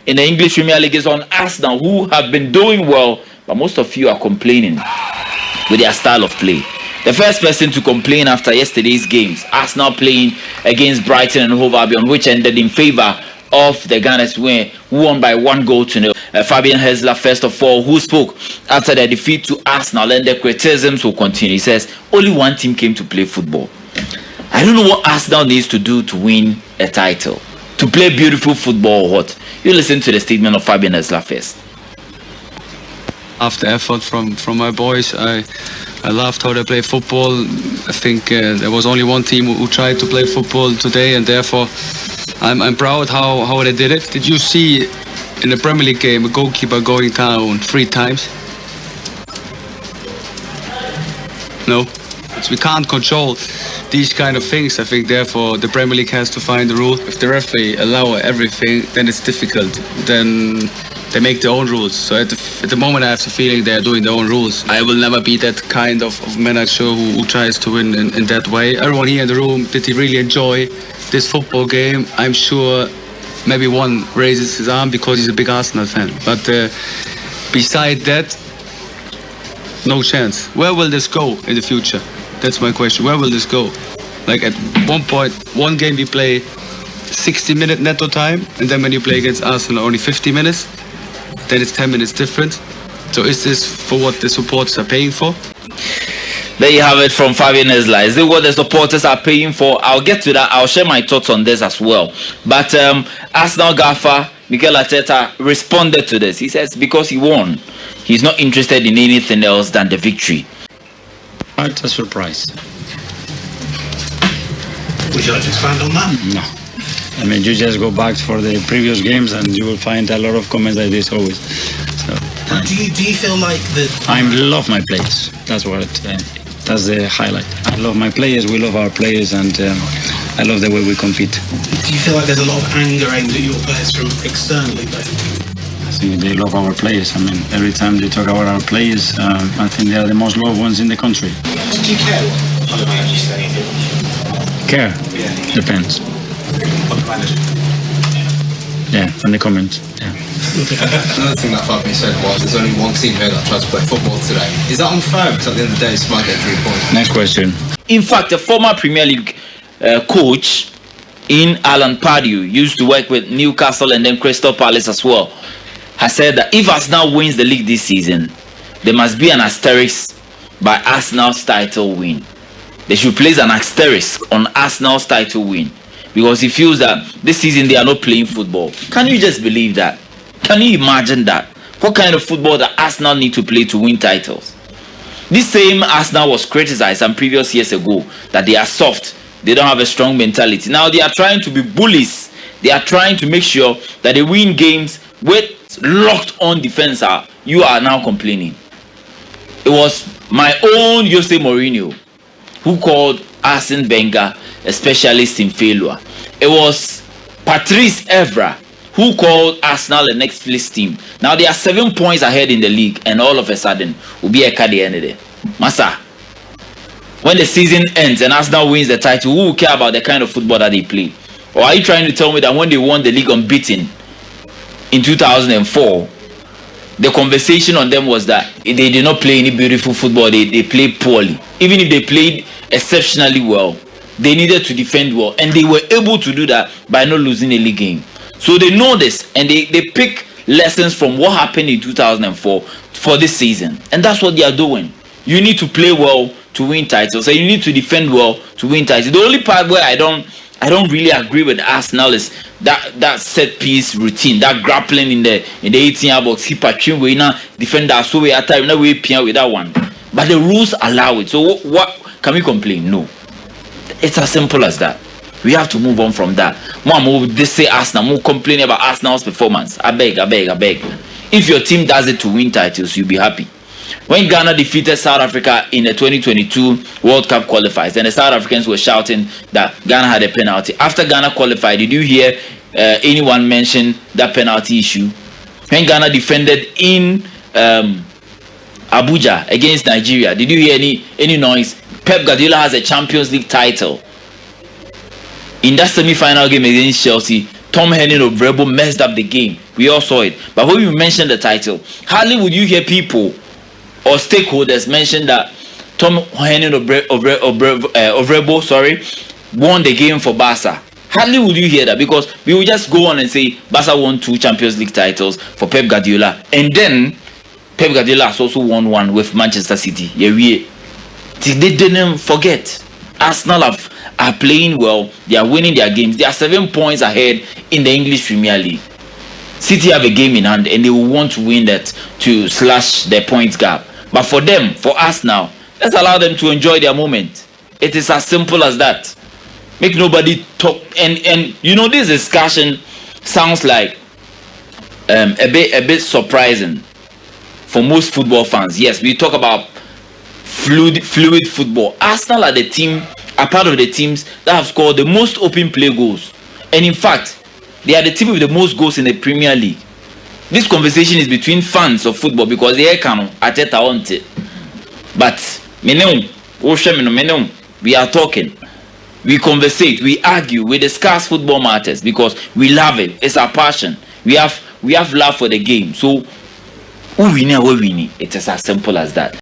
in the English Premier League is on Arsenal, who have been doing well, but most of you are complaining with their style of play. The first person to complain after yesterday's games, Arsenal playing against Brighton and Hove Albion, which ended in favour of the Gunners, who won by 1-0. Fabian Hesler, first of all, who spoke after their defeat to Arsenal, and the criticisms will continue. He says, only one team came to play football. I don't know what Arsenal needs to do to win a title, to play beautiful football or what. You listen to the statement of Fabian Hesler first. After effort from my boys, I loved how they play football. I think there was only one team who tried to play football today, and therefore I'm proud how they did it. Did you see in the Premier League game a goalkeeper going down 3 times? No. We can't control these kind of things. I think therefore the Premier League has to find the rule. If the referee allow everything, then it's difficult. Then they make their own rules. So at the moment I have the feeling they are doing their own rules. I will never be that kind of manager who tries to win in that way. Everyone here in the room, did he really enjoy this football game? I'm sure maybe one raises his arm because he's a big Arsenal fan. But beside that, no chance. Where will this go in the future? That's my question. Where will this go? Like at one point, one game we play 60-minute netto time, and then when you play against Arsenal only 50 minutes, then it's 10 minutes different. So is this for what the supporters are paying for? There you have it from Fabian Hesler. Is it what the supporters are paying for? I'll get to that. I'll share my thoughts on this as well. But Arsenal gaffer Mikel Arteta responded to this. He says because he won, he's not interested in anything else than the victory. Quite a surprise. Would you like to expand on that? No. I mean, you just go back for the previous games and you will find a lot of comments like this always. So, do you feel like that? I love my players. That's what. That's the highlight. I love my players. We love our players, and I love the way we compete. Do you feel like there's a lot of anger aimed at your players from externally, though? I think they love our players. I mean, every time they talk about our players, I think they are the most loved ones in the country. Do you care what other managers say? Care? Yeah. Depends. What the manager? Yeah, and the comments. Yeah. Another thing that Fabian said was there's only one team here that tries to play football today. Is that unfair? Because at the end of the day, it's might get 3 points. Next question. In fact, a former Premier League coach in Alan Pardew used to work with Newcastle and then Crystal Palace as well, has said that if Arsenal wins the league this season, there must be an asterisk by Arsenal's title win. They should place an asterisk on Arsenal's title win because he feels that this season they are not playing football. Can you just believe that? Can you imagine that? What kind of football that Arsenal need to play to win titles? This same Arsenal was criticized some previous years ago that they are soft. They don't have a strong mentality. Now they are trying to be bullies. They are trying to make sure that they win games with locked on defense. You are now complaining. It was my own Jose Mourinho who called Arsene Wenger a specialist in failure. It was Patrice Evra who called Arsenal the next place team. Now they are 7 points ahead in the league, and all of a sudden will be a card end of it. Massa, when the season ends and Arsenal wins the title, who will care about the kind of football that they play? Or are you trying to tell me that when they won the league unbeaten in 2004, the conversation on them was that they did not play any beautiful football, they played poorly. Even if they played exceptionally well, they needed to defend well, and they were able to do that by not losing a league game. So they know this, and they pick lessons from what happened in 2004 for this season, and that's what they are doing. You need to play well to win titles, and you need to defend well to win titles. The only part where I don't really agree with Arsenal is that set piece routine, that grappling in the 18-yard box, keep patching we now defender so we at time now we pin with that one. But the rules allow it. So what can we complain? No. It's as simple as that. We have to move on from that. More they say Arsenal, more complaining about Arsenal's performance. I beg. If your team does it to win titles, you'll be happy. When Ghana defeated South Africa in the 2022 World Cup qualifiers, and the South Africans were shouting that Ghana had a penalty. After Ghana qualified, did you hear anyone mention that penalty issue? When Ghana defended in Abuja against Nigeria, did you hear any noise? Pep Guardiola has a Champions League title. In that semi-final game against Chelsea, Tom Henning of Rebel messed up the game. We all saw it. But when you mention the title, hardly would you hear people or stakeholders mention that Tom Henning Obrebo, won the game for Barca. Hardly would you hear that, because we will just go on and say Barca won 2 Champions League titles for Pep Guardiola, and then Pep Guardiola has also won one with Manchester City. Yeah, they didn't forget. Arsenal are playing well. They are winning their games. They are 7 points ahead in the English Premier League. City have a game in hand, and they will want to win that to slash their points gap. But for them, for us now, let's allow them to enjoy their moment. It is as simple as that. Make nobody talk. And you know, this discussion sounds like a bit surprising for most football fans. Yes, we talk about fluid football. Arsenal are part of the teams that have scored the most open play goals, and in fact, they are the team with the most goals in the Premier League. This conversation is between fans of football, because they can Ateta on it. But we are talking, we conversate, we argue, we discuss football matters because we love it. It's our passion. We have love for the game. So, it is as simple as that.